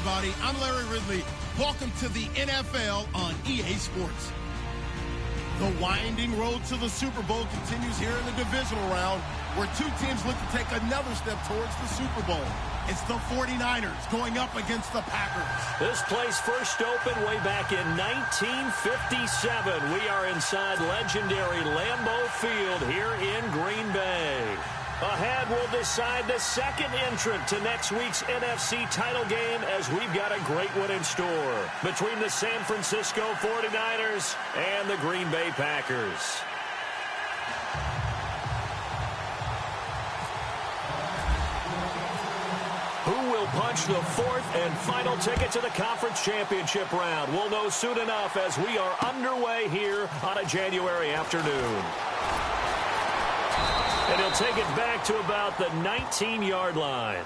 everybody. I'm Larry Ridley. Welcome to the NFL on EA Sports. The winding road to the Super Bowl continues here in the divisional round, where two teams look to take another step towards the Super Bowl. It's the 49ers going up against the Packers. This place first opened way back in 1957. We are inside legendary Lambeau Field here in Green Bay. Ahead, we'll decide the second entrant to next week's NFC title game, as we've got a great one in store between the San Francisco 49ers and the Green Bay Packers. Who will punch the fourth and final ticket to the conference championship round? We'll know soon enough as we are underway here on a January afternoon. And he'll take it back to about the 19-yard line.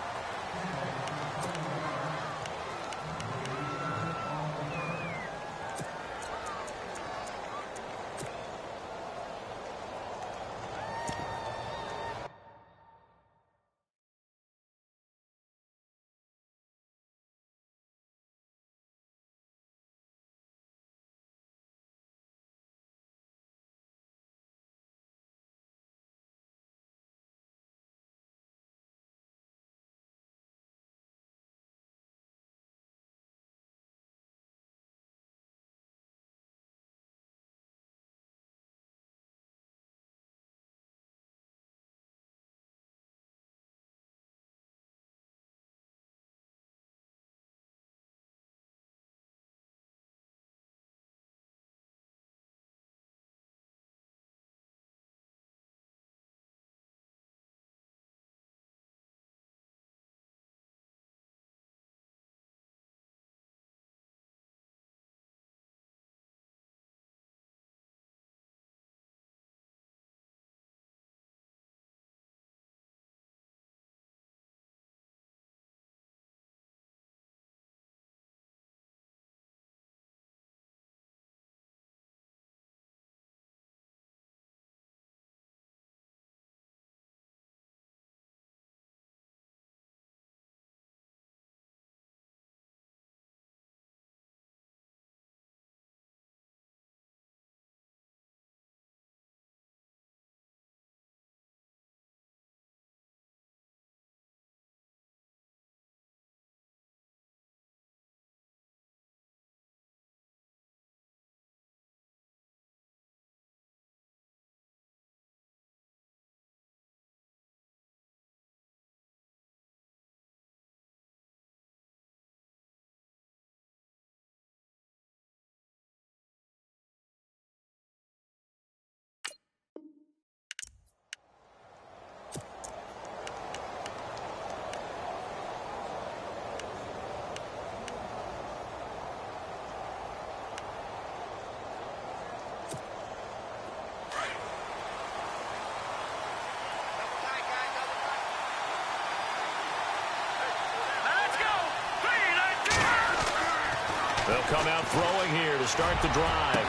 They'll come out throwing here to start the drive.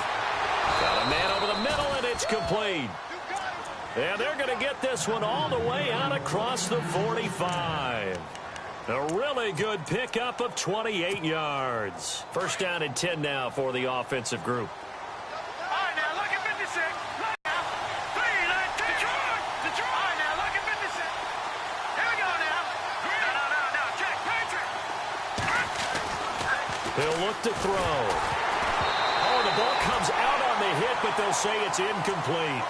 Got a man over the middle, and it's complete. And they're going to get this one all the way out across the 45. A really good pickup of 28 yards. First down and 10 now for the offensive group. He'll look to throw. Oh, the ball comes out on the hit, but they'll say it's incomplete.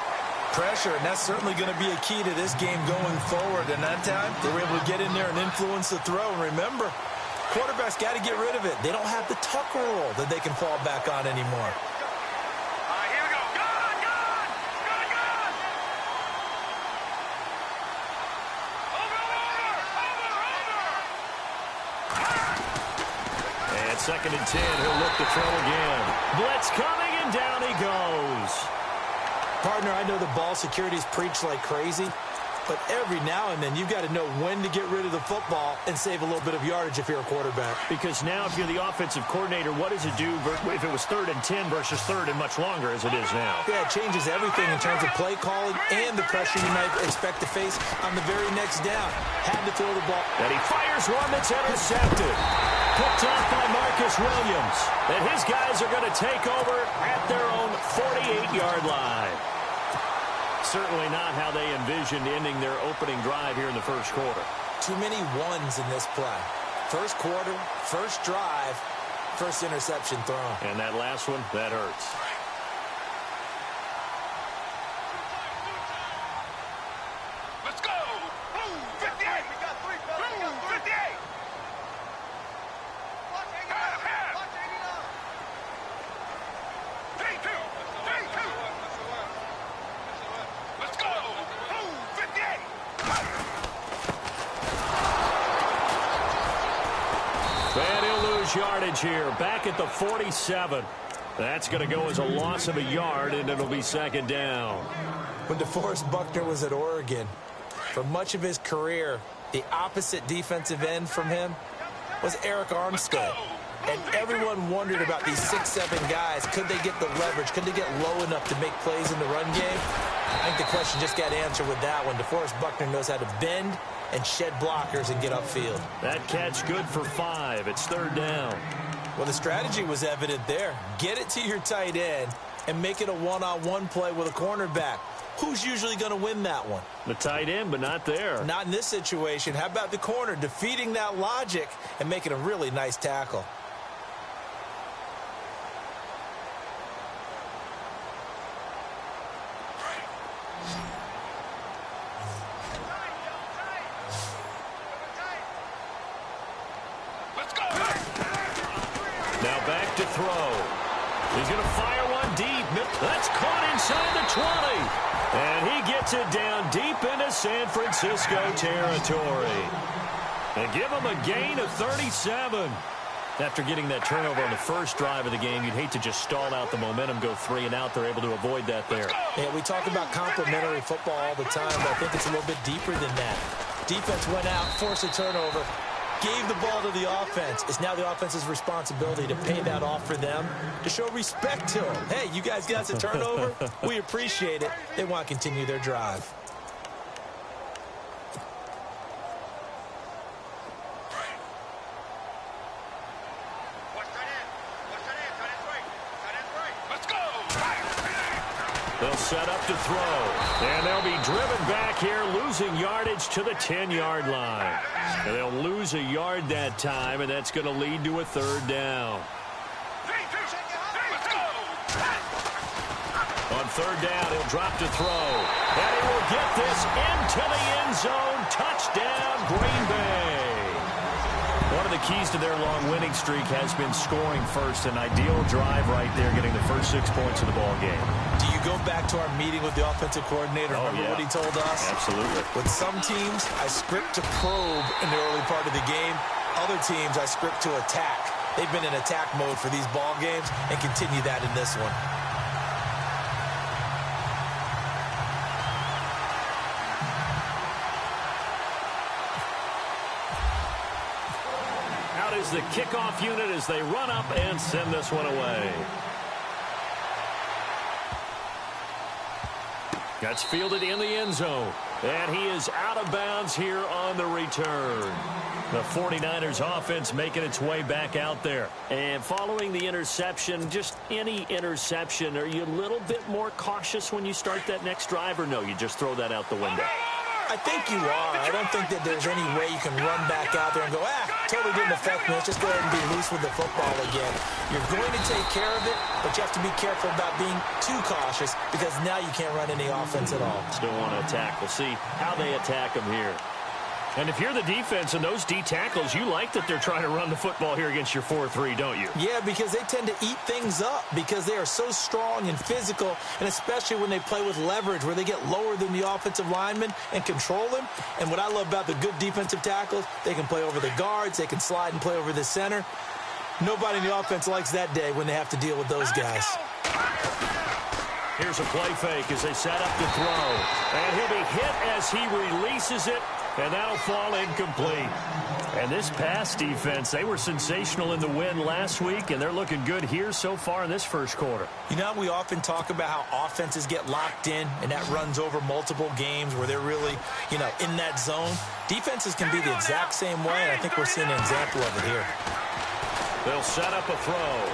Pressure, and that's certainly going to be a key to this game going forward. And that time, they were able to get in there and influence the throw. And remember, quarterbacks got to get rid of it. They don't have the tuck roll that they can fall back on anymore. Second and 10, he'll look to throw again. Blitz coming, and down he goes. Partner, I know the ball security's preached like crazy, But every now and then, you've got to know when to get rid of the football and save a little bit of yardage if you're a quarterback. Because now if you're the offensive coordinator, what does it do if it was 3rd and 10 versus 3rd and much longer as it is now? Yeah, it changes everything in terms of play calling and the pressure you might expect to face on the very next down. Had to throw the ball. And he fires one that's intercepted. Picked off by Marcus Williams. And his guys are going to take over at their own 48-yard line. Certainly not how they envisioned ending their opening drive here in the first quarter. Too many ones in this play. First quarter, first drive, first interception thrown. And that last one, that hurts. Let's go! Blue 58! We got 3, fellas. We got 58! Watch 89! Watch 89! 3-2! 3-2! Let's go! Blue 58! And he'll lose yardage here. Back at the 47. That's going to go as a loss of a yard, and it'll be second down. When DeForest Buckner was at Oregon, for much of his career, the opposite defensive end from him was Eric Armstead. And everyone wondered about these 6'7" guys. Could they get the leverage? Could they get low enough to make plays in the run game? I think the question just got answered with that one. DeForest Buckner knows how to bend and shed blockers and get upfield. That catch good for 5. It's 3rd down. Well, the strategy was evident there. Get it to your tight end and make it a one-on-one play with a cornerback. Who's usually going to win that one? The tight end, but not there. Not in this situation. How about the corner defeating that logic and making a really nice tackle? Let's go! Now back to throw. He's going to fire one deep. That's caught inside the 20. And he gets it down deep into San Francisco territory. And give him a gain of 37. After getting that turnover on the first drive of the game, you'd hate to just stall out the momentum, go 3 and out. They're able to avoid that there. Yeah, we talk about complementary football all the time, but I think it's a little bit deeper than that. Defense went out, forced a turnover, gave the ball to the offense. It's now the offense's responsibility to pay that off for them, to show respect to them. Hey, you guys got us a turnover. We appreciate it. They want to continue their drive. Let's go! They'll set up to throw. And they'll be driven back here, losing yardage to the 10-yard line. And they'll lose a yard that time, and that's going to lead to a 3rd down. 3-2! Let's go! On 3rd down, he'll drop to throw. And he will get this into the end zone. Touchdown, Green Bay. One of the keys to their long winning streak has been scoring first. An ideal drive right there, getting the first 6 points of the ball game. Do you go back to our meeting with the offensive coordinator? Remember what he told us? Absolutely. With some teams, I script to probe in the early part of the game. Other teams, I script to attack. They've been in attack mode for these ball games and continue that in this one. Out is the kickoff unit as they run up and send this one away. That's fielded in the end zone. And he is out of bounds here on the return. The 49ers offense making its way back out there. And following the interception, just any interception, are you a little bit more cautious when you start that next drive, or no, you just throw that out the window? I think you are. I don't think that there's any way you can run back out there and go, totally didn't affect me. Let's just go ahead and be loose with the football again. You're going to take care of it, but you have to be careful about being too cautious because now you can't run any offense at all. Still want to attack. We'll see how they attack them here. And if you're the defense and those D tackles, you like that they're trying to run the football here against your 4-3, don't you? Yeah, because they tend to eat things up because they are so strong and physical, and especially when they play with leverage where they get lower than the offensive lineman and control him. And what I love about the good defensive tackles, they can play over the guards, they can slide and play over the center. Nobody in the offense likes that day when they have to deal with those guys. Here's a play fake as they set up to throw. And he'll be hit as he releases it, and that'll fall incomplete. And this pass defense, they were sensational in the win last week, and they're looking good here so far in this first quarter. You know, we often talk about how offenses get locked in, and that runs over multiple games where they're really, in that zone. Defenses can be the exact same way, and I think we're seeing an example of it here. They'll set up a throw.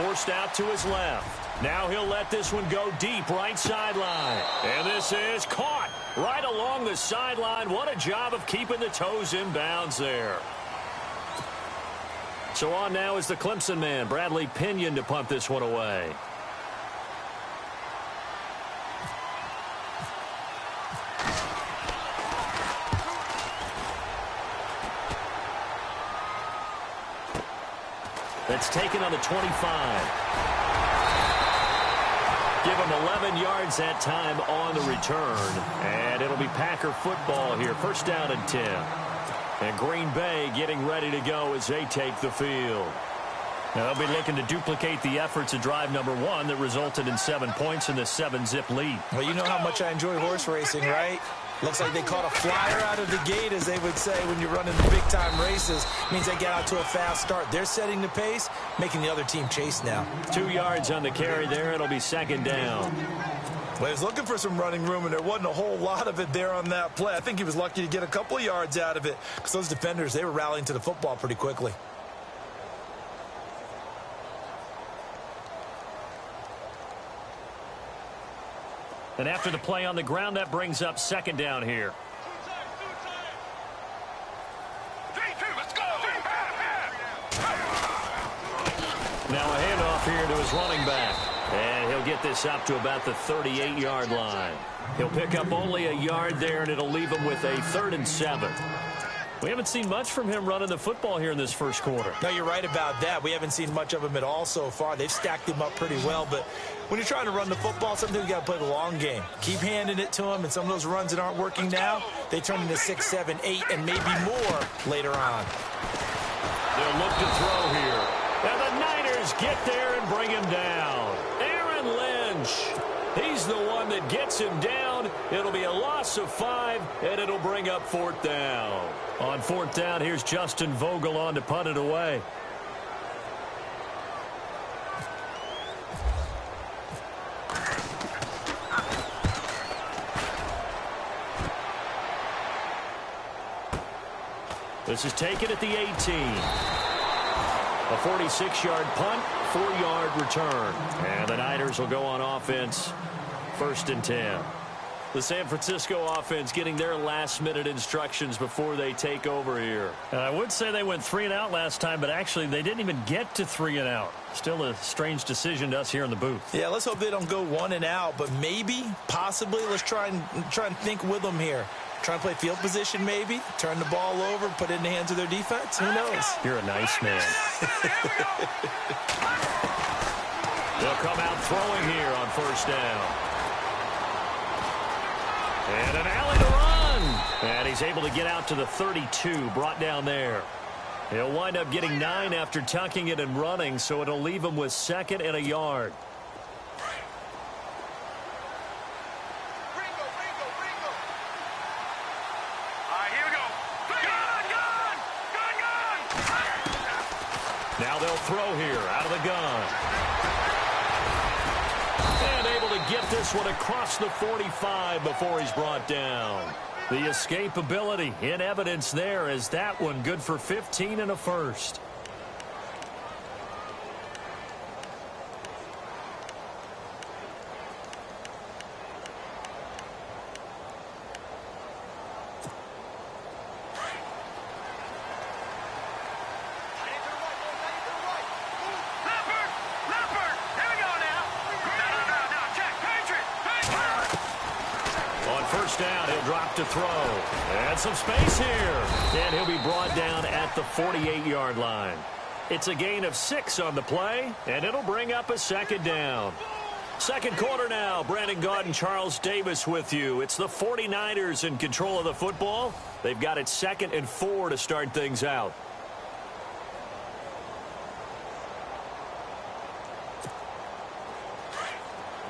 Forced out to his left. Now he'll let this one go deep right sideline. And this is caught right along the sideline. What a job of keeping the toes in bounds there. So on now is the Clemson man, Bradley Pinion, to punt this one away. That's taken on the 25. Give him 11 yards that time on the return. And it'll be Packer football here. First down and 10. And Green Bay getting ready to go as they take the field. Now they'll be looking to duplicate the efforts of drive number 1 that resulted in 7 points in the 7-zip lead. Well, you know how much I enjoy horse racing, right? Looks like they caught a flyer out of the gate, as they would say when you're running the big-time races. Means they get out to a fast start. They're setting the pace, making the other team chase now. 2 yards on the carry there. It'll be second down. Well, he was looking for some running room, and there wasn't a whole lot of it there on that play. I think he was lucky to get a couple of yards out of it because those defenders, they were rallying to the football pretty quickly. And after the play on the ground, that brings up second down here. Now a handoff here to his running back. And he'll get this up to about the 38-yard line. He'll pick up only a yard there, and it'll leave him with a 3rd and 7. We haven't seen much from him running the football here in this first quarter. No, you're right about that. We haven't seen much of him at all so far. They've stacked him up pretty well, but when you're trying to run the football, sometimes you got to play the long game. Keep handing it to him, and some of those runs that aren't working now, they turn into 6, 7, 8, and maybe more later on. They'll look to throw here. And the Niners get there and bring him down. Aaron Lynch. He's the one that gets him down. It'll be a loss of 5, and it'll bring up 4th down. On 4th down, here's Justin Vogel on to punt it away. This is taken at the 18. A 46-yard punt, 4-yard return. And the Niners will go on offense, 1st and 10. The San Francisco offense getting their last-minute instructions before they take over here. And I would say they went 3 and out last time, but actually they didn't even get to 3 and out. Still a strange decision to us here in the booth. Yeah, let's hope they don't go 1 and out, but maybe, possibly, let's try and think with them here. Try and play field position maybe, turn the ball over, put it in the hands of their defense. Who knows? You're a nice man. They'll come out throwing here on 1st down. And an alley to run. And he's able to get out to the 32, brought down there. He'll wind up getting 9 after tucking it and running, so it'll leave him with 2nd and a yard. Now they'll throw here out of the gun. And able to get this one across the 45 before he's brought down. The escapability in evidence there as that one good for 15 and a 1st. Down, he'll drop to throw. And some space here. And he'll be brought down at the 48-yard line. It's a gain of 6 on the play, and it'll bring up a 2nd down. Second quarter now. Brandon Gaudin and Charles Davis with you. It's the 49ers in control of the football. They've got it 2nd and 4 to start things out.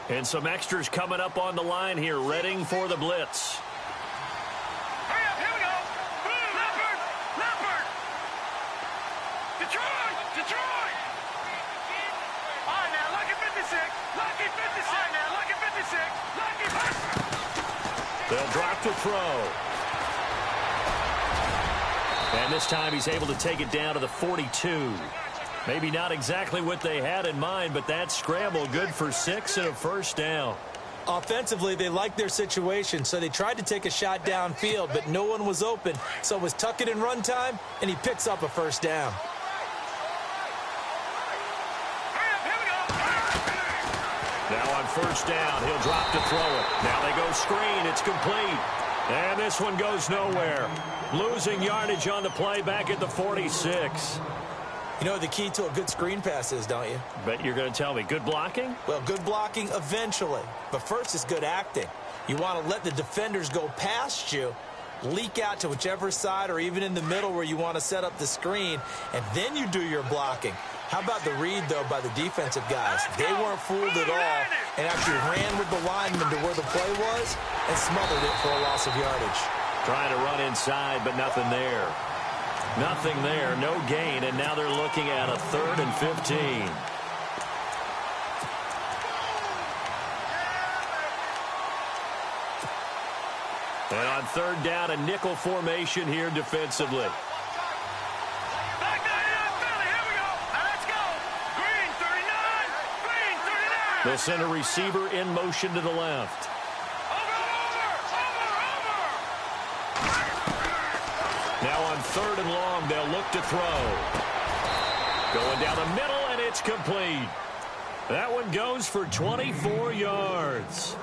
And some extras coming up on the line here, readying for the blitz. Hurry up, here we go. Leopard, Leopard. Detroit. All right, now, lucky 56. Lucky 56. All right, now, lucky 56. Lucky 56. They'll drop to throw. And this time he's able to take it down to the 42. Maybe not exactly what they had in mind, but that scramble good for 6 and a first down. Offensively, they liked their situation, so they tried to take a shot downfield, but no one was open. So it was tuck it in run time, and he picks up a first down. Now on first down, he'll drop to throw it. Now they go screen. It's complete. And this one goes nowhere. Losing yardage on the play back at the 46. You know what the key to a good screen pass is, don't you? Bet you're going to tell me. Good blocking? Well, good blocking eventually. But first is good acting. You want to let the defenders go past you, leak out to whichever side or even in the middle where you want to set up the screen, and then you do your blocking. How about the read, though, by the defensive guys? They weren't fooled at all and actually ran with the lineman to where the play was and smothered it for a loss of yardage. Trying to run inside, but nothing there. Nothing there, no gain, and now they're looking at a 3rd and 15. And on 3rd down, a nickel formation here defensively. They'll send a receiver in motion to the left. Now on 3rd and long, they'll look to throw. Going down the middle, and it's complete. That one goes for 24 yards.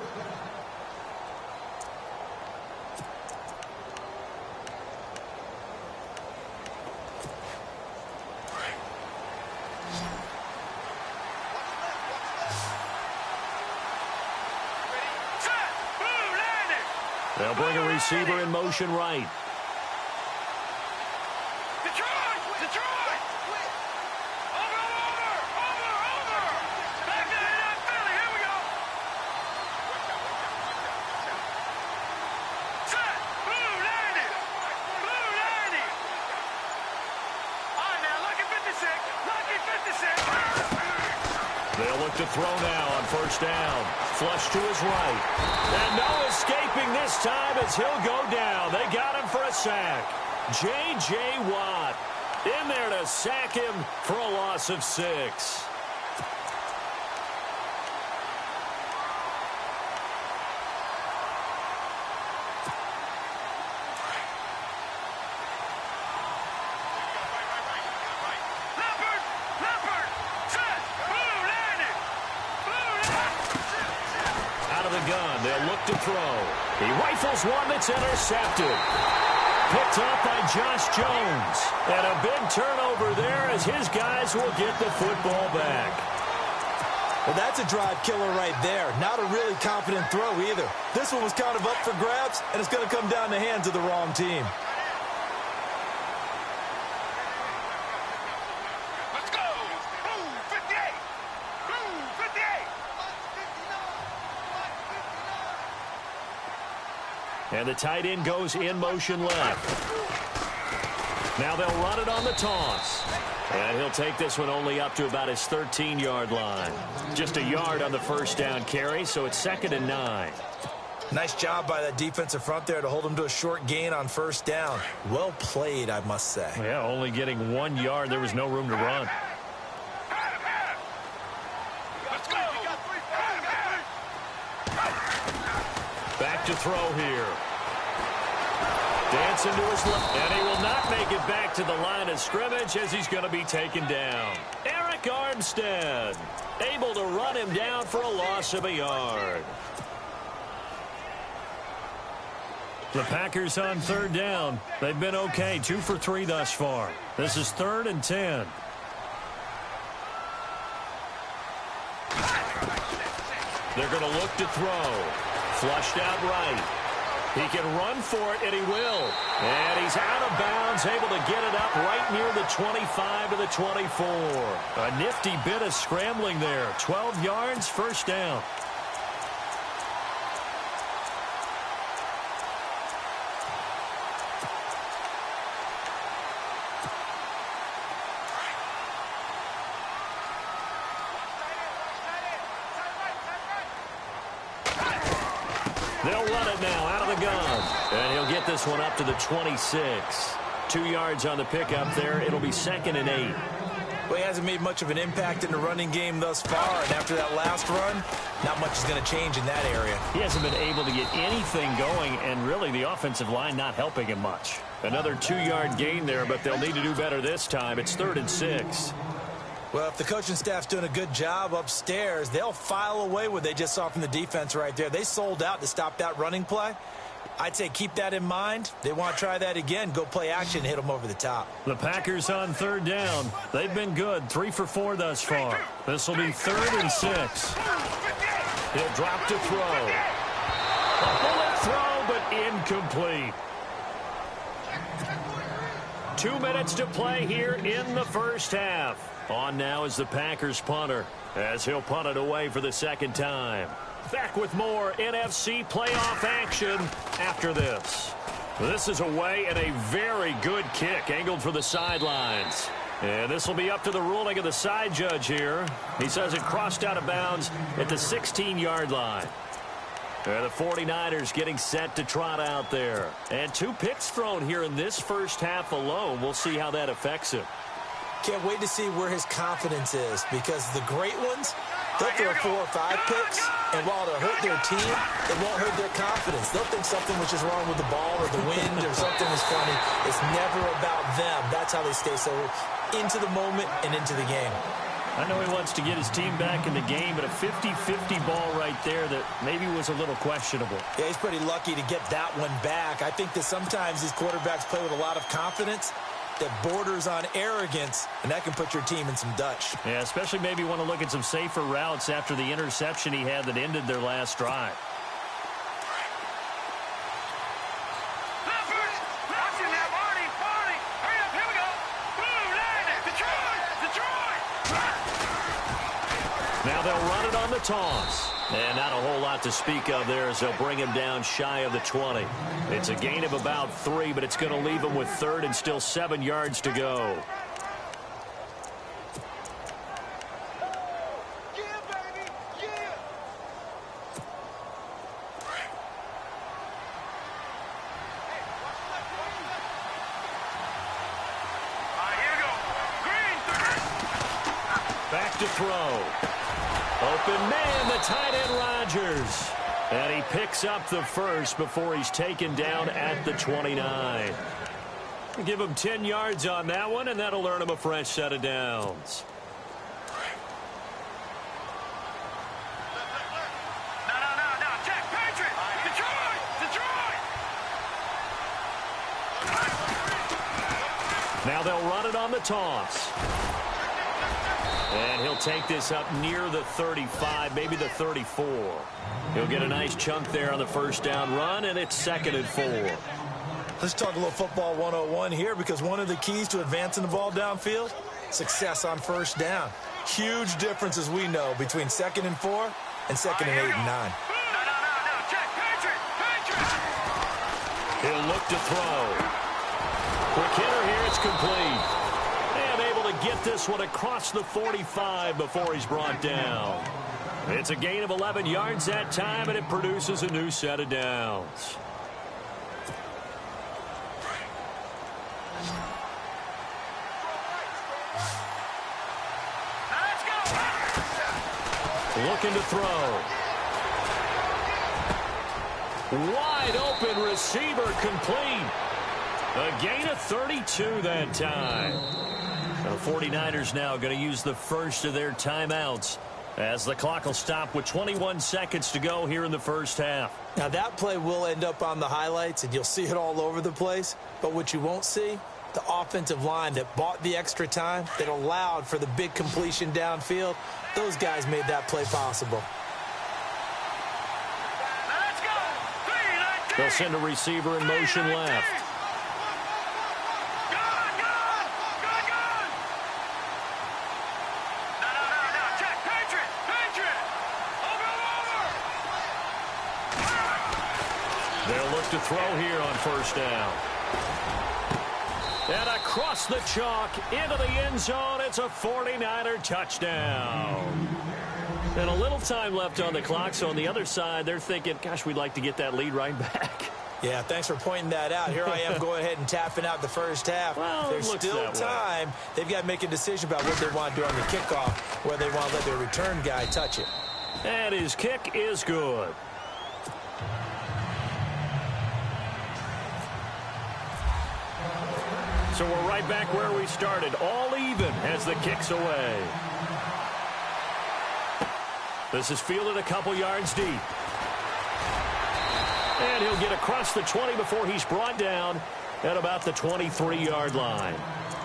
They'll bring a receiver in motion right. Detroit! Over! Back there, Philly, here we go! Set! Blue landing! All right, now, lucky 56! They'll look to throw now on first down. Flush to his right. And no escaping this time as he'll go down. They got him for a sack. J.J. Watt in there to sack him for a loss of 6. Gun. They'll look to throw. He rifles one that's intercepted. Picked up by Josh Jones. And a big turnover there as his guys will get the football back. Well, that's a drive killer right there. Not a really confident throw either. This one was kind of up for grabs, and it's going to come down the hands of the wrong team. Let's go! Blue 58! Blue 58! And the tight end goes in motion left. Now they'll run it on the toss. And he'll take this one only up to about his 13-yard line. Just a yard on the first down carry, so it's 2nd and 9. Nice job by that defensive front there to hold him to a short gain on first down. Well played, I must say. Yeah, only getting 1 yard. There was no room to run. Let's go! Back to throw here. Dancing to his left, and he will not make it back to the line of scrimmage as he's going to be taken down. Eric Armstead able to run him down for a loss of a yard. The Packers on 3rd down. They've been okay, 2 for 3 thus far. This is 3rd and 10. They're going to look to throw. Flushed out right. He can run for it, and he will. And he's out of bounds, able to get it up right near the 25 to the 24. A nifty bit of scrambling there. 12 yards, first down. They'll run it now out of the gun. And he'll get this one up to the 26. 2 yards on the pickup there. It'll be 2nd and 8. Well, he hasn't made much of an impact in the running game thus far, and after that last run, not much is going to change in that area. He hasn't been able to get anything going, and really the offensive line not helping him much. Another 2-yard gain there, but they'll need to do better this time. It's 3rd and 6. Well, if the coaching staff's doing a good job upstairs, they'll file away what they just saw from the defense right there. They sold out to stop that running play. I'd say keep that in mind. They want to try that again. Go play action, hit them over the top. The Packers on 3rd down. They've been good, 3 for 4 thus far. This will be 3rd and 6. He'll drop to throw. A bullet throw, but incomplete. 2 minutes to play here in the first half. On now is the Packers punter, as he'll punt it away for the 2nd time. Back with more NFC playoff action after this. This is away and a very good kick angled for the sidelines. And this will be up to the ruling of the side judge here. He says it crossed out of bounds at the 16-yard line. And the 49ers getting set to trot out there. And 2 picks thrown here in this first half alone. We'll see how that affects him. Can't wait to see where his confidence is, because the great ones, they'll throw 4 or 5 picks, and while it'll hurt their team, it won't hurt their confidence. They'll think something which is wrong with the ball or the wind or something is funny. It's never about them. That's how they stay so into the moment and into the game. I know he wants to get his team back in the game, but a 50-50 ball right there that maybe was a little questionable. Yeah, he's pretty lucky to get that one back. I think that sometimes these quarterbacks play with a lot of confidence that borders on arrogance, and that can put your team in some Dutch. Yeah, especially maybe want to look at some safer routes after the interception he had that ended their last drive. Now they'll run it on the toss. And not a whole lot to speak of there as they'll bring him down shy of the 20. It's a gain of about 3, but it's going to leave him with 3rd and still 7 yards to go. Back to throw. Open man, the tight end Rodgers. And he picks up the first before he's taken down at the 29. Give him 10 yards on that one, and that'll earn him a fresh set of downs. No. Check, Patriot. Detroit. Now they'll run it on the toss. And he'll take this up near the 35, maybe the 34. He'll get a nice chunk there on the first down run, and it's 2nd and 4. Let's talk a little football 101 here, because one of the keys to advancing the ball downfield, success on first down. Huge difference, as we know, between 2nd and 4 and 2nd and 8 and 9. No. Check, Patriot. He'll look to throw. Quick hitter here, it's complete. And able to get this one across the 45 before he's brought down. It's a gain of 11 yards that time, and it produces a new set of downs. Looking to throw. Wide open receiver complete. A gain of 32 that time. The 49ers now going to use the first of their timeouts as the clock will stop with 21 seconds to go here in the first half. Now that play will end up on the highlights, and you'll see it all over the place. But what you won't see, the offensive line that bought the extra time, that allowed for the big completion downfield, those guys made that play possible. Let's go. They'll send a receiver in motion left. To throw here on first down. And across the chalk into the end zone, it's a 49er touchdown. And a little time left on the clock, so on the other side, they're thinking, gosh, we'd like to get that lead right back. Yeah, thanks for pointing that out. Here I am going ahead and tapping out the first half. Well, there's still time. They've got to make a decision about what they want to do on the kickoff, whether they want to let their return guy touch it. And his kick is good. So we're right back where we started, all even as the kick's away. This is fielded a couple yards deep. And he'll get across the 20 before he's brought down at about the 23-yard line.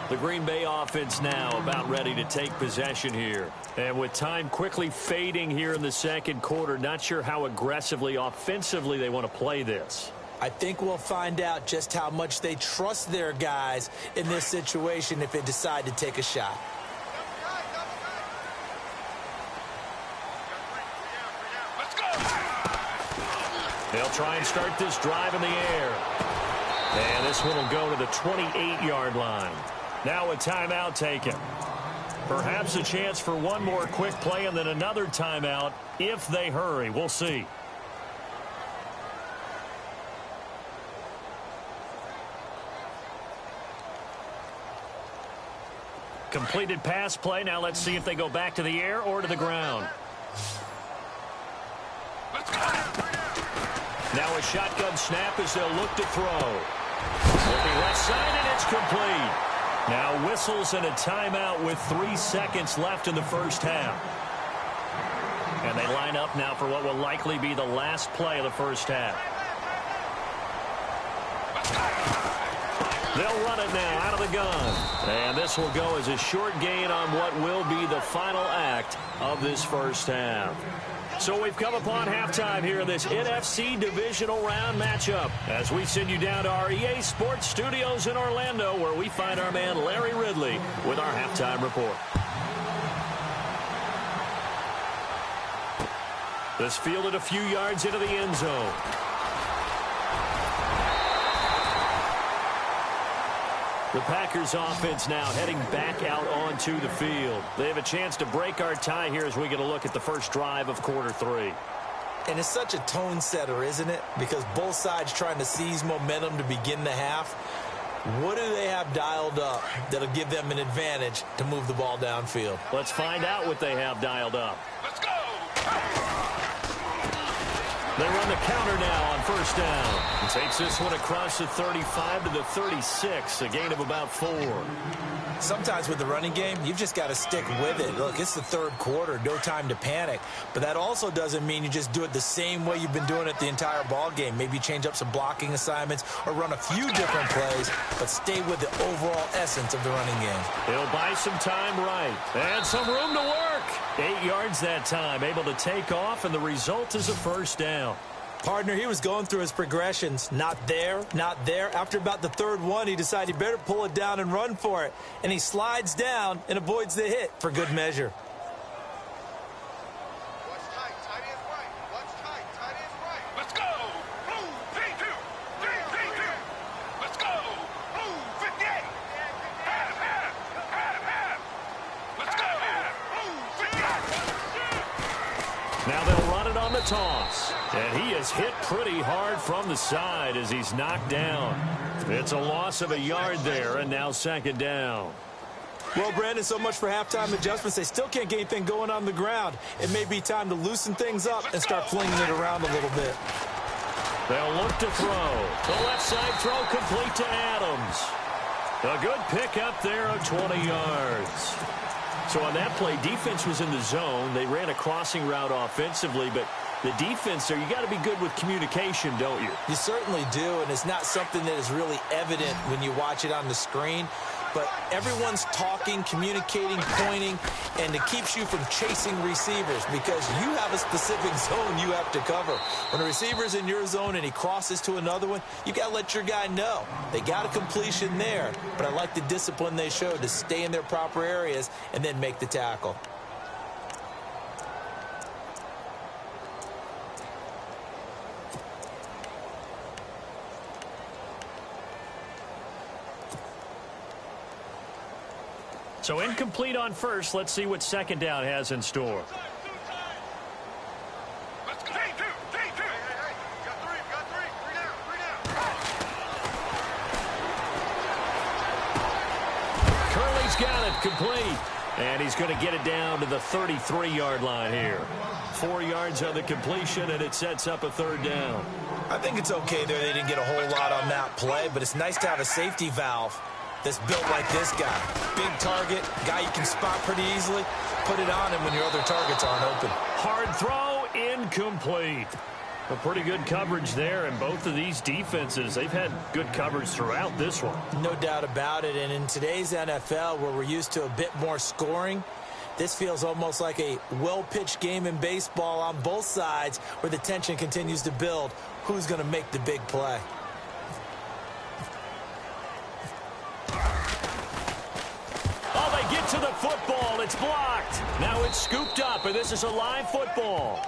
The Green Bay offense now about ready to take possession here. And with time quickly fading here in the second quarter, not sure how aggressively, offensively they want to play this. I think we'll find out just how much they trust their guys in this situation if they decide to take a shot. Let's go! They'll try and start this drive in the air. And this one will go to the 28-yard line. Now a timeout taken. Perhaps a chance for one more quick play and then another timeout if they hurry. We'll see. Completed pass play. Now let's see if they go back to the air or to the ground. Let's go! Now a shotgun snap as they'll look to throw. Looking left side, and it's complete. Now whistles and a timeout with 3 seconds left in the first half. And they line up now for what will likely be the last play of the first half. They'll run it now out of the gun. And this will go as a short gain on what will be the final act of this first half. So we've come upon halftime here in this NFC divisional round matchup as we send you down to our EA Sports Studios in Orlando, where we find our man Larry Ridley with our halftime report. This fielded a few yards into the end zone. The Packers offense now heading back out onto the field. They have a chance to break our tie here as we get a look at the first drive of quarter three. And it's such a tone setter, isn't it? Because both sides trying to seize momentum to begin the half. What do they have dialed up that'll give them an advantage to move the ball downfield? Let's find out what they have dialed up. Let's go! They run the counter now on first down. And takes this one across the 35 to the 36, a gain of about 4. Sometimes with the running game, you've just got to stick with it. Look, it's the third quarter, no time to panic. But that also doesn't mean you just do it the same way you've been doing it the entire ball game. Maybe change up some blocking assignments or run a few different plays, but stay with the overall essence of the running game. He'll buy some time right. And some room to work. 8 yards that time, able to take off, and the result is a first down. Partner, he was going through his progressions. Not there, not there. After about the third one, he decided he better pull it down and run for it. And he slides down and avoids the hit for good measure. Watch tight, tight ends right. Watch tight, tight ends right. Let's go! Blue, P2! P2! Let's go! Blue, 58! Half! Let's go! Blue, 58! Now they'll run it on the toss. And he is hit pretty hard from the side as he's knocked down. It's a loss of a yard there, and now second down. Well, Brandon, so much for halftime adjustments. They still can't get anything going on the ground. It may be time to loosen things up and start flinging it around a little bit. They'll look to throw. The left side throw complete to Adams. A good pick up there of 20 yards. So on that play, defense was in the zone. They ran a crossing route offensively, but the defense there, you got to be good with communication, don't you? You certainly do, and it's not something that is really evident when you watch it on the screen. But everyone's talking, communicating, pointing, and it keeps you from chasing receivers because you have a specific zone you have to cover. When a receiver's in your zone and he crosses to another one, you got to let your guy know. They got a completion there, but I like the discipline they showed to stay in their proper areas and then make the tackle. So incomplete on first. Let's see what second down has in store. got it complete. And he's going to get it down to the 33-yard line here. 4 yards on the completion, and it sets up a third down. I think it's okay there. They didn't get a whole lot on that play, but it's nice to have a safety valve that's built like this guy. Big target, guy you can spot pretty easily. Put it on him when your other targets aren't open. Hard throw, incomplete. A pretty good coverage there, and both of these defenses, they've had good coverage throughout this one. No doubt about it, and in today's NFL, where we're used to a bit more scoring, this feels almost like a well-pitched game in baseball on both sides where the tension continues to build. Who's going to make the big play? Oh, they get to the football. It's blocked. Now it's scooped up, and this is a live football.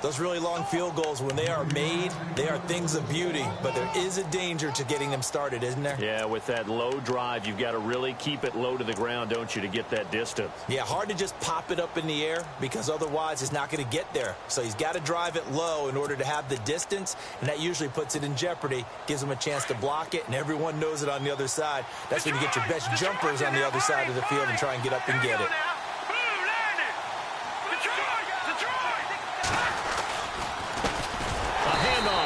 Those really long field goals, when they are made, they are things of beauty. But there is a danger to getting them started, isn't there? Yeah, with that low drive, you've got to really keep it low to the ground, don't you, to get that distance. Yeah, hard to just pop it up in the air because otherwise it's not going to get there. So he's got to drive it low in order to have the distance, and that usually puts it in jeopardy, gives him a chance to block it, and everyone knows it on the other side. That's when you get your best jumpers on the other side of the field and try and get up and get it.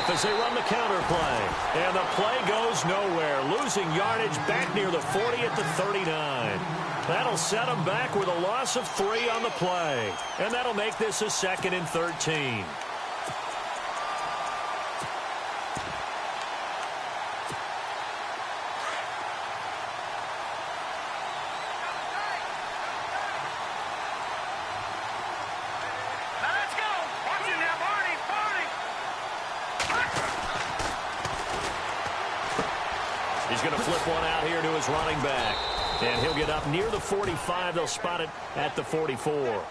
As they run the counter play. And the play goes nowhere. Losing yardage back near the 40 at the 39. That'll set them back with a loss of 3 on the play. And that'll make this a 2nd and 13. He's going to flip one out here to his running back. And he'll get up near the 45. They'll spot it at the 44.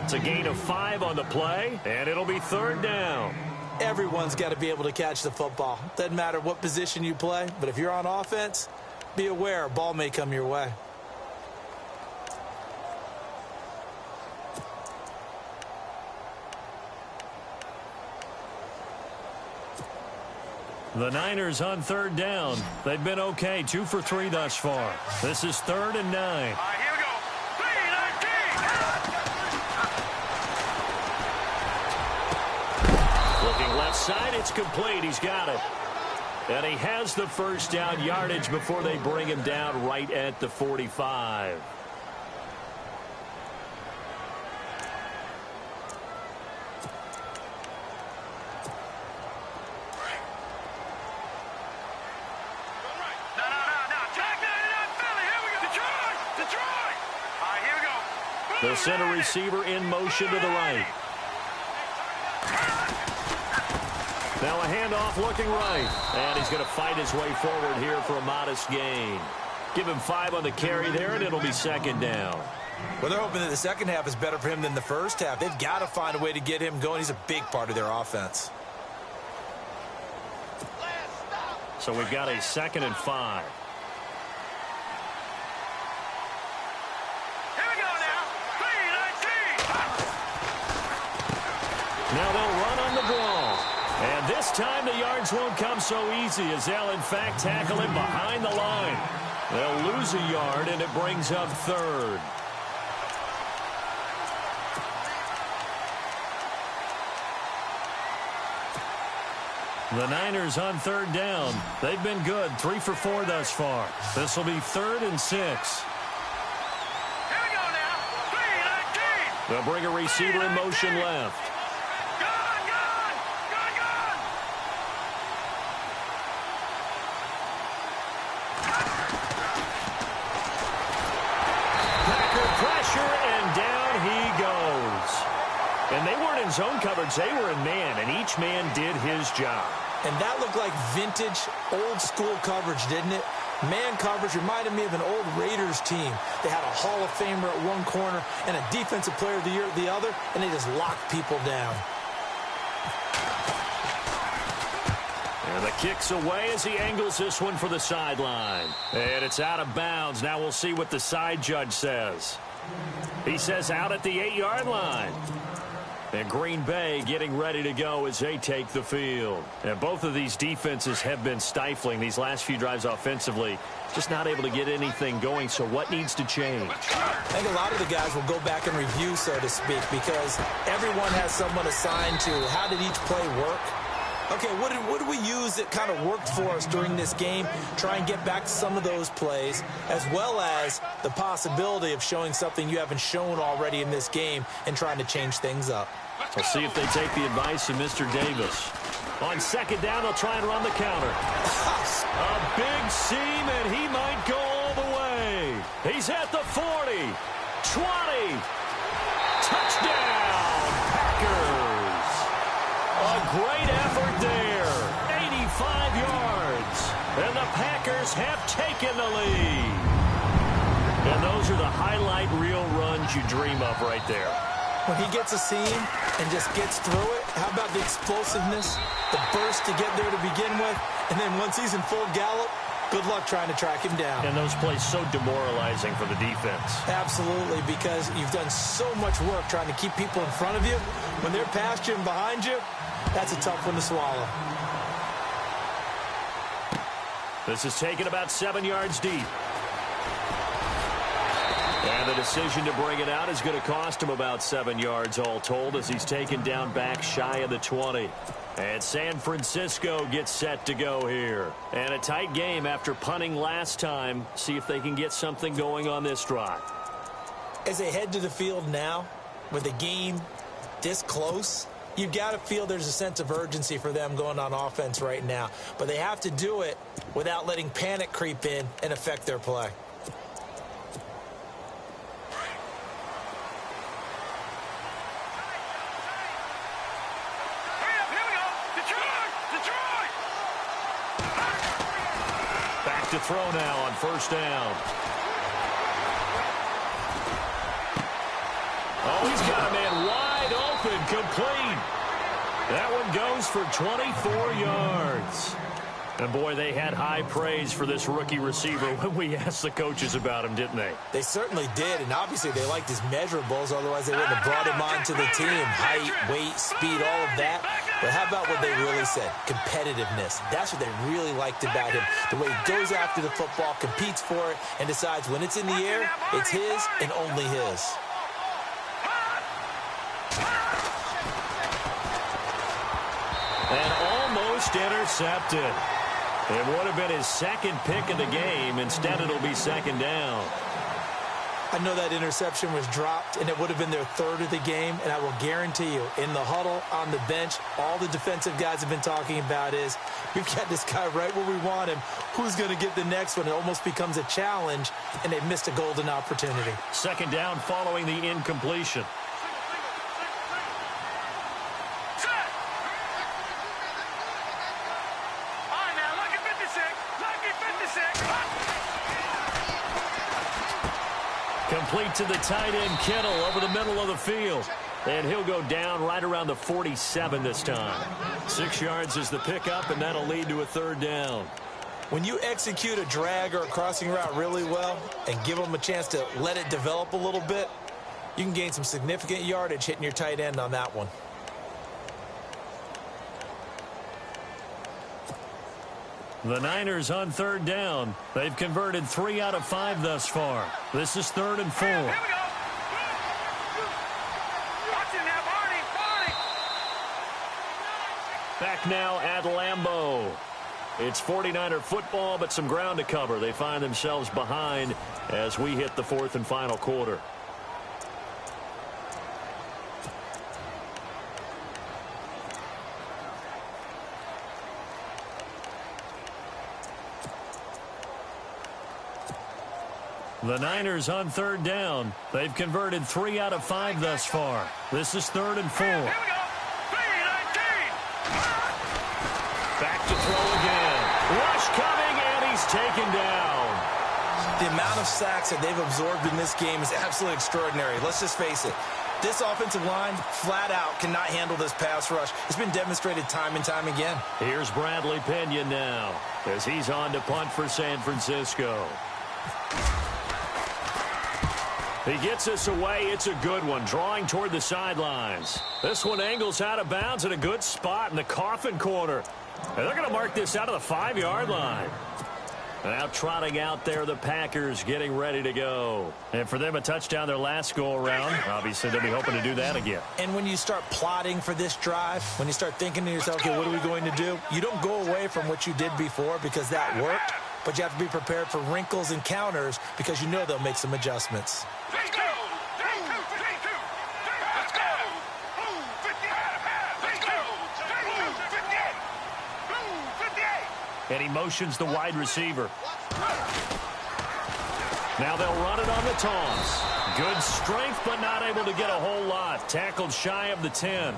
It's a gain of 5 on the play, and it'll be 3rd down. Everyone's got to be able to catch the football. Doesn't matter what position you play, but if you're on offense, be aware a ball may come your way. The Niners on 3rd down. They've been okay, 2 for 3 thus far. This is 3rd and 9. Here we go. 3-19. Looking left side, it's complete. He's got it. And he has the first down yardage before they bring him down right at the 45. The center receiver in motion to the right. Now a handoff looking right. And he's going to fight his way forward here for a modest gain. Give him 5 on the carry there, and it'll be 2nd down. Well, they're hoping that the second half is better for him than the first half. They've got to find a way to get him going. He's a big part of their offense. So we've got a 2nd and 5. Now they'll run on the draw. And this time the yards won't come so easy as they'll, in fact, tackle him behind the line. They'll lose a yard, and it brings up 3rd. The Niners on 3rd down. They've been good, 3 for 4 thus far. This will be 3rd and 6. Here we go now. 3-19. They'll bring a receiver in motion left. And they weren't in zone coverage. They were in man, and each man did his job. And that looked like vintage, old-school coverage, didn't it? Man coverage reminded me of an old Raiders team. They had a Hall of Famer at one corner and a Defensive Player of the Year at the other, and they just locked people down. And the kick's away as he angles this one for the sideline. And it's out of bounds. Now we'll see what the side judge says. He says out at the 8-yard line. And Green Bay getting ready to go as they take the field. And both of these defenses have been stifling these last few drives offensively. Just not able to get anything going, so what needs to change? I think a lot of the guys will go back and review, so to speak, because everyone has someone assigned to how did each play work. Okay, what did we use that kind of worked for us during this game? Try and get back to some of those plays, as well as the possibility of showing something you haven't shown already in this game and trying to change things up. We'll see if they take the advice of Mr. Davis. On second down, they'll try and run the counter. A big seam, and he might go all the way. He's at the 40, 20. Touchdown, Packers. A great effort there. 85 yards. And the Packers have taken the lead. And those are the highlight reel runs you dream of right there. When he gets a seam and just gets through it, how about the explosiveness, the burst to get there to begin with, and then once he's in full gallop, good luck trying to track him down. And those plays so demoralizing for the defense. Absolutely, because you've done so much work trying to keep people in front of you. When they're past you and behind you, that's a tough one to swallow. This is taken about 7 yards deep. And the decision to bring it out is going to cost him about 7 yards all told as he's taken down back shy of the 20. And San Francisco gets set to go here. And a tight game after punting last time. See if they can get something going on this drive. As they head to the field now, with the game this close, you've got to feel there's a sense of urgency for them going on offense right now. But they have to do it without letting panic creep in and affect their play. To throw now on first down. Oh, he's got a man wide open, complete. That one goes for 24 yards. And, boy, they had high praise for this rookie receiver when we asked the coaches about him, didn't they? They certainly did, and obviously they liked his measurables, otherwise they wouldn't have brought him onto the team. Height, weight, speed, all of that. But how about what they really said? Competitiveness. That's what they really liked about him. The way he goes after the football, competes for it, and decides when it's in the air, it's his and only his. And almost intercepted. It would have been his second pick of the game. Instead, it'll be second down. I know that interception was dropped, and it would have been their third of the game, and I will guarantee you, in the huddle, on the bench, all the defensive guys have been talking about is, we've got this guy right where we want him. Who's going to get the next one? It almost becomes a challenge, and they've missed a golden opportunity. Second down following the incompletion. Complete to the tight end, Kittle, over the middle of the field. And he'll go down right around the 47 this time. 6 yards is the pickup, and that'll lead to a third down. When you execute a drag or a crossing route really well and give them a chance to let it develop a little bit, you can gain some significant yardage hitting your tight end on that one. The Niners on third down. They've converted 3 out of 5 thus far. This is 3rd and 4. Here we go. Watch it now, Barney. Back now at Lambeau. It's 49er football, but some ground to cover. They find themselves behind as we hit the 4th and final quarter. The Niners on third down. They've converted 3 out of 5 thus far. This is 3rd and 4. Here we go. 3-19. Back to throw again. Rush coming, and he's taken down. The amount of sacks that they've absorbed in this game is absolutely extraordinary. Let's just face it. This offensive line, flat out, cannot handle this pass rush. It's been demonstrated time and time again. Here's Bradley Pinion now as he's on to punt for San Francisco. He gets this away. It's a good one, drawing toward the sidelines. This one angles out of bounds in a good spot in the coffin corner. And they're going to mark this out of the 5-yard line. Now trotting out there, the Packers getting ready to go. And for them, a touchdown their last go-around. Obviously, they'll be hoping to do that again. And when you start plotting for this drive, when you start thinking to yourself, okay, what are we going to do? You don't go away from what you did before because that worked, but you have to be prepared for wrinkles and counters because you know they'll make some adjustments. Let's go! Let's go! Move 58! Let's go! Move 58! Move 58! And he motions the wide receiver. Now they'll run it on the toss. Good strength, but not able to get a whole lot. Tackled shy of the 10.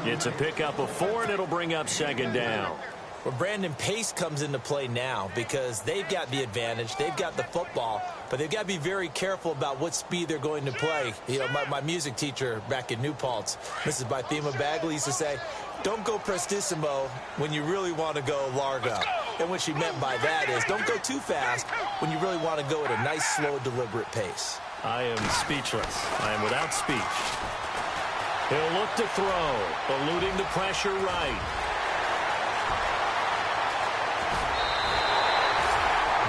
It's a pickup of 4, and it'll bring up second down. Well, Brandon, pace comes into play now because they've got the advantage. They've got the football, but they've got to be very careful about what speed they're going to play. You know, my music teacher back in New Paltz, Mrs. Bythema Bagley, used to say, don't go prestissimo when you really want to go largo. And what she meant by that is don't go too fast when you really want to go at a nice, slow, deliberate pace. I am speechless. I am without speech. He'll look to throw, eluding the pressure right.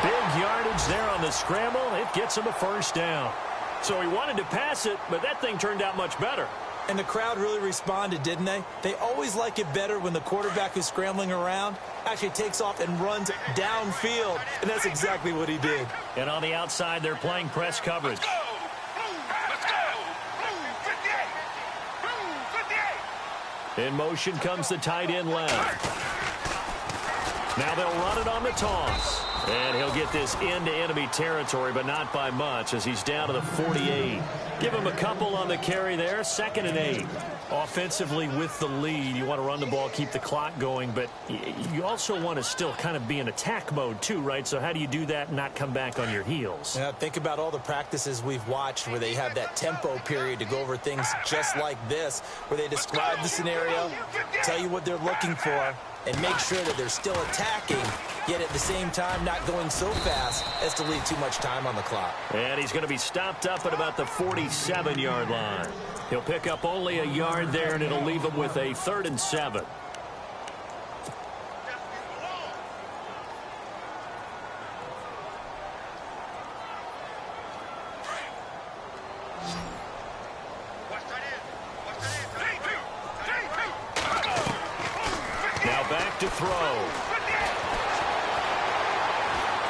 Big yardage there on the scramble. It gets him a first down. So he wanted to pass it, but that thing turned out much better. And the crowd really responded, didn't they? They always like it better when the quarterback who's scrambling around actually takes off and runs downfield. And that's exactly what he did. And on the outside, they're playing press coverage. Let's go! Move 58! Move 58! In motion comes the tight end left. Now they'll run it on the toss. And he'll get this into enemy territory, but not by much as he's down to the 48. Give him a couple on the carry there, 2nd and 8. Offensively with the lead, you want to run the ball, keep the clock going, but you also want to still kind of be in attack mode too, right? So how do you do that and not come back on your heels? Yeah, think about all the practices we've watched where they have that tempo period to go over things just like this, where they describe the scenario, tell you what they're looking for, and make sure that they're still attacking, yet at the same time not going so fast as to leave too much time on the clock. And he's going to be stopped up at about the 47-yard line. He'll pick up only a yard there, and it'll leave him with a 3rd and 7. Now back to throw.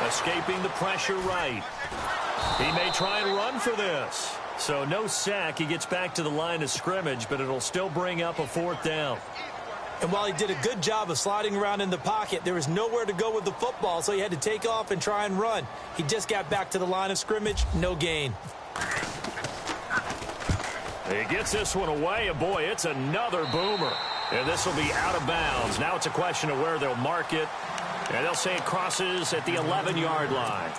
Escaping the pressure right. He may try and run for this. So no sack. He gets back to the line of scrimmage, but it'll still bring up a 4th down. And while he did a good job of sliding around in the pocket, there was nowhere to go with the football, so he had to take off and try and run. He just got back to the line of scrimmage, no gain. He gets this one away, and boy, it's another boomer. And this will be out of bounds. Now it's a question of where they'll mark it. And they'll say it crosses at the 11-yard line.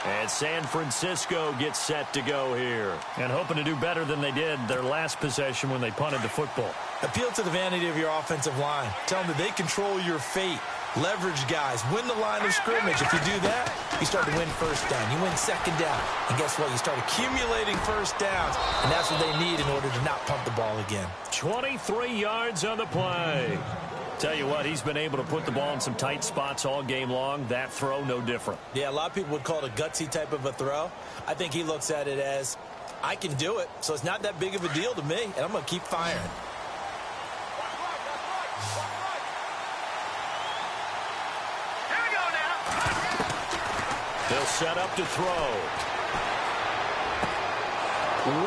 And San Francisco gets set to go here. And hoping to do better than they did their last possession when they punted the football. Appeal to the vanity of your offensive line. Tell them that they control your fate. Leverage guys. Win the line of scrimmage. If you do that, you start to win first down. You win second down. And guess what? You start accumulating first downs. And that's what they need in order to not pump the ball again. 23 yards on the play. Tell you what, he's been able to put the ball in some tight spots all game long. That throw, no different. Yeah, a lot of people would call it a gutsy type of a throw. I think he looks at it as, I can do it, so it's not that big of a deal to me, and I'm going to keep firing. Here we go now. They'll set up to throw.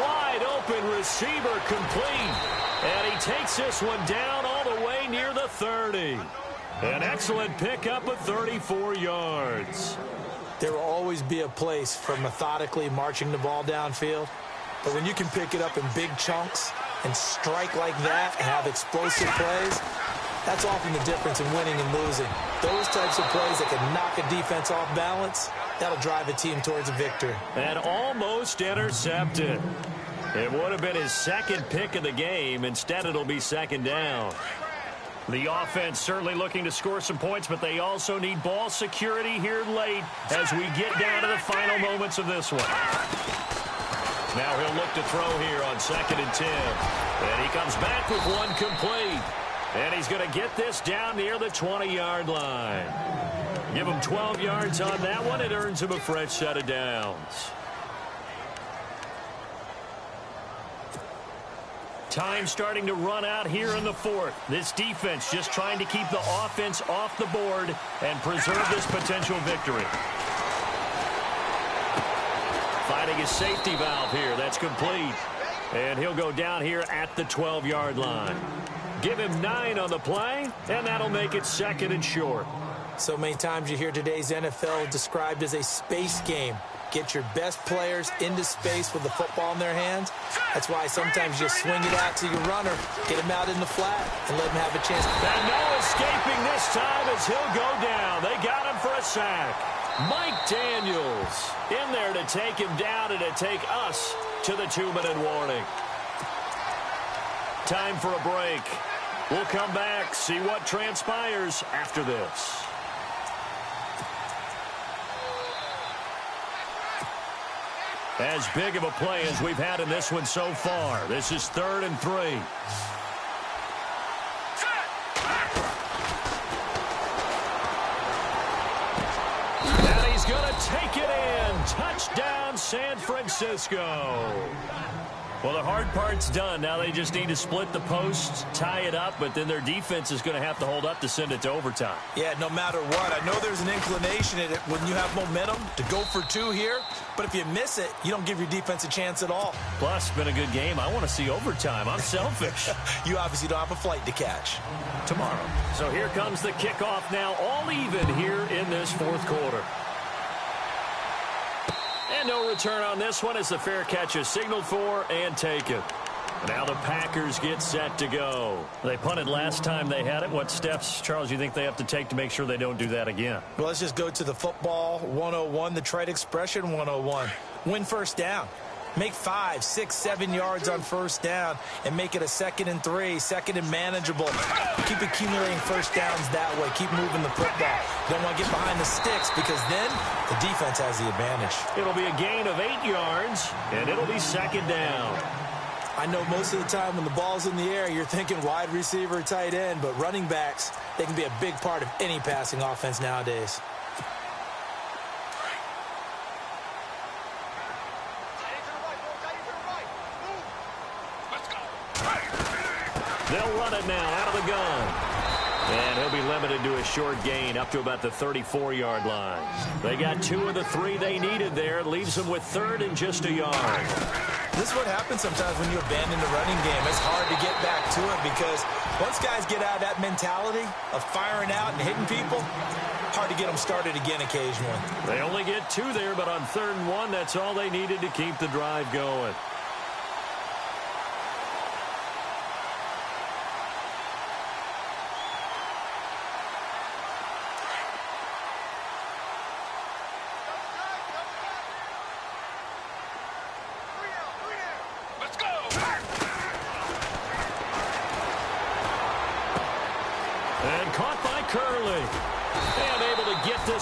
Wide open receiver complete. And he takes this one down all the way near the 30. An excellent pickup of 34 yards. There will always be a place for methodically marching the ball downfield. But when you can pick it up in big chunks and strike like that and have explosive plays, that's often the difference in winning and losing. Those types of plays that can knock a defense off balance, that'll drive a team towards a victory. And almost intercepted. It would have been his 2nd pick of the game. Instead, it'll be 2nd down. The offense certainly looking to score some points, but they also need ball security here late as we get down to the final moments of this one. Now he'll look to throw here on 2nd and 10. And he comes back with one complete. And he's going to get this down near the 20-yard line. Give him 12 yards on that one. It earns him a fresh set of downs. Time starting to run out here in the 4th. This defense just trying to keep the offense off the board and preserve this potential victory. Finding a safety valve here. That's complete. And he'll go down here at the 12-yard line. Give him 9 on the play, and that'll make it 2nd and short. So many times you hear today's NFL described as a space game. Get your best players into space with the football in their hands. That's why sometimes you swing it out to your runner, get him out in the flat, and let him have a chance. And no escaping this time as he'll go down. They got him for a sack. Mike Daniels in there to take him down and to take us to the 2-minute warning. Time for a break. We'll come back, see what transpires after this. As big of a play as we've had in this one so far. This is 3rd and 3. And he's going to take it in. Touchdown, San Francisco. Well, the hard part's done. Now they just need to split the posts, tie it up, but then their defense is going to have to hold up to send it to overtime. Yeah, no matter what. I know there's an inclination in it when you have momentum to go for 2 here, but if you miss it, you don't give your defense a chance at all. Plus, it's been a good game. I want to see overtime. I'm selfish. You obviously don't have a flight to catch. Tomorrow. So here comes the kickoff now, all even here in this 4th quarter. And no return on this one as the fair catch is signaled for and taken. Now the Packers get set to go. They punted last time they had it. What steps, Charles, you think they have to take to make sure they don't do that again? Well, let's just go to the football 101, the trite expression 101. Win first down. Make 5, 6, 7 yards on first down and make it a 2nd and 3, 2nd and manageable. Keep accumulating first downs that way. Keep moving the football. Don't want to get behind the sticks because then the defense has the advantage. It'll be a gain of 8 yards, and it'll be 2nd down. I know most of the time when the ball's in the air, you're thinking wide receiver, tight end, but running backs, they can be a big part of any passing offense nowadays. They'll run it now out of the gun. And he'll be limited to a short gain up to about the 34-yard line. They got 2 of the 3 they needed there. It leaves them with 3rd and just a yard. This is what happens sometimes when you abandon the running game. It's hard to get back to it because once guys get out of that mentality of firing out and hitting people, hard to get them started again occasionally. They only get 2 there, but on 3rd and 1, that's all they needed to keep the drive going.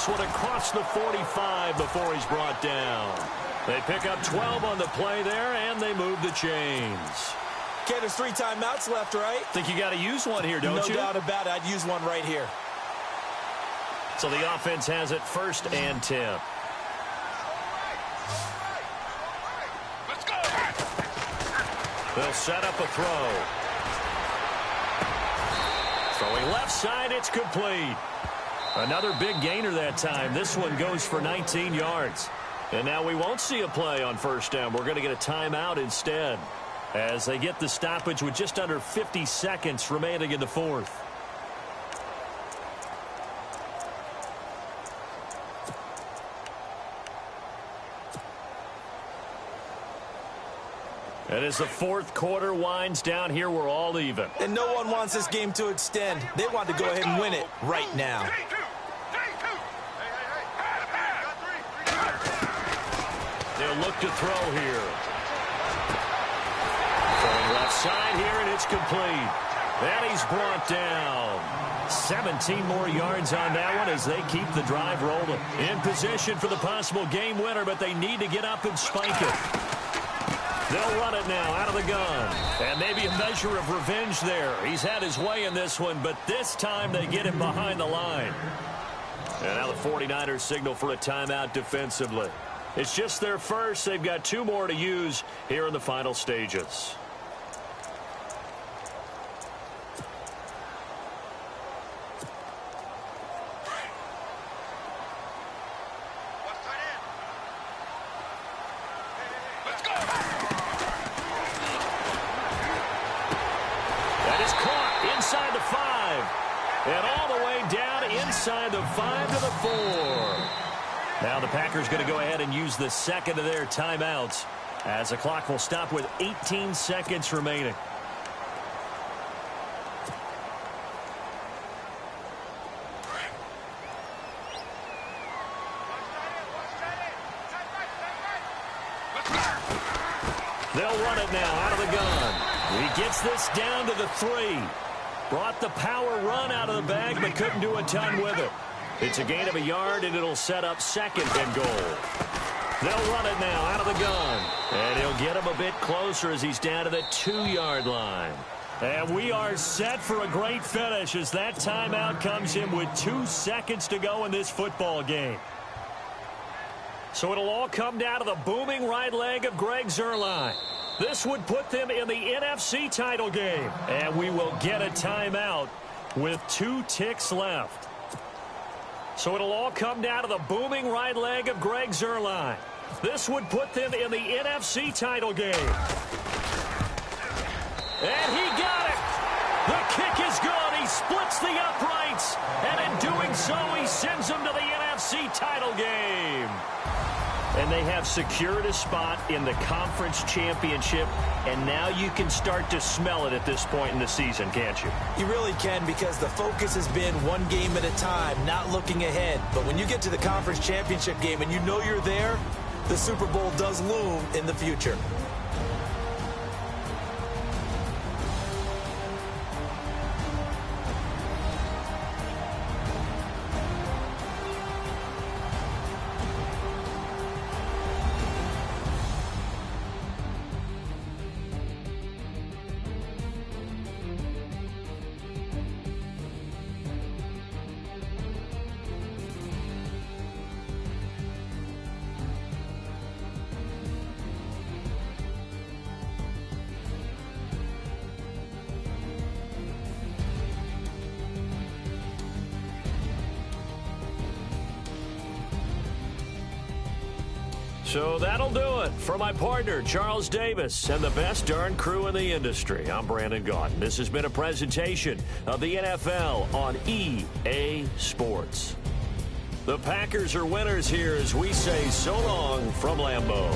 One across the 45 before he's brought down. They pick up 12 on the play there, and they move the chains. Okay, there's 3 timeouts left, right? Think you got to use one here, don't you? No doubt about it. I'd use one right here. So the offense has it 1st and 10. Let's go. They'll set up a throw. Throwing left side, it's complete. Another big gainer that time. This one goes for 19 yards. And now we won't see a play on 1st down. We're going to get a timeout instead as they get the stoppage with just under 50 seconds remaining in the 4th. And as the 4th quarter winds down here, we're all even. And no one wants this game to extend. They want to go ahead and win it right now. They'll look to throw here. Throwing left side here, and it's complete. And he's brought down. 17 more yards on that one as they keep the drive rolling. In position for the possible game winner, but they need to get up and spike it. They'll run it now out of the gun. And maybe a measure of revenge there. He's had his way in this one, but this time they get him behind the line. And now the 49ers signal for a timeout defensively. It's just their first. They've got 2 more to use here in the final stages. Inside the 5. And all the way down inside the 5 to the 4. Now the Packers going to go ahead and use the second of their timeouts as the clock will stop with 18 seconds remaining. They'll run it now out of the gun. He gets this down to the 3. Brought the power run out of the bag, but couldn't do a ton with it. It's a gain of a yard, and it'll set up 2nd and goal. They'll run it now out of the gun. And he'll get him a bit closer as he's down to the 2-yard line. And we are set for a great finish as that timeout comes in with 2 seconds to go in this football game. So it'll all come down to the booming right leg of Greg Zuerlein. This would put them in the NFC title game. And we will get a timeout with 2 ticks left. So it'll all come down to the booming right leg of Greg Zuerlein. This would put them in the NFC title game. And he got it. The kick is good. He splits the uprights. And in doing so, he sends them to the NFC title game. And they have secured a spot in the conference championship. And now you can start to smell it at this point in the season, can't you? You really can, because the focus has been one game at a time, not looking ahead. But when you get to the conference championship game and you know you're there, the Super Bowl does loom in the future. So that'll do it for my partner, Charles Davis, and the best darn crew in the industry. I'm Brandon Gaudin. This has been a presentation of the NFL on EA Sports. The Packers are winners here as we say so long from Lambeau.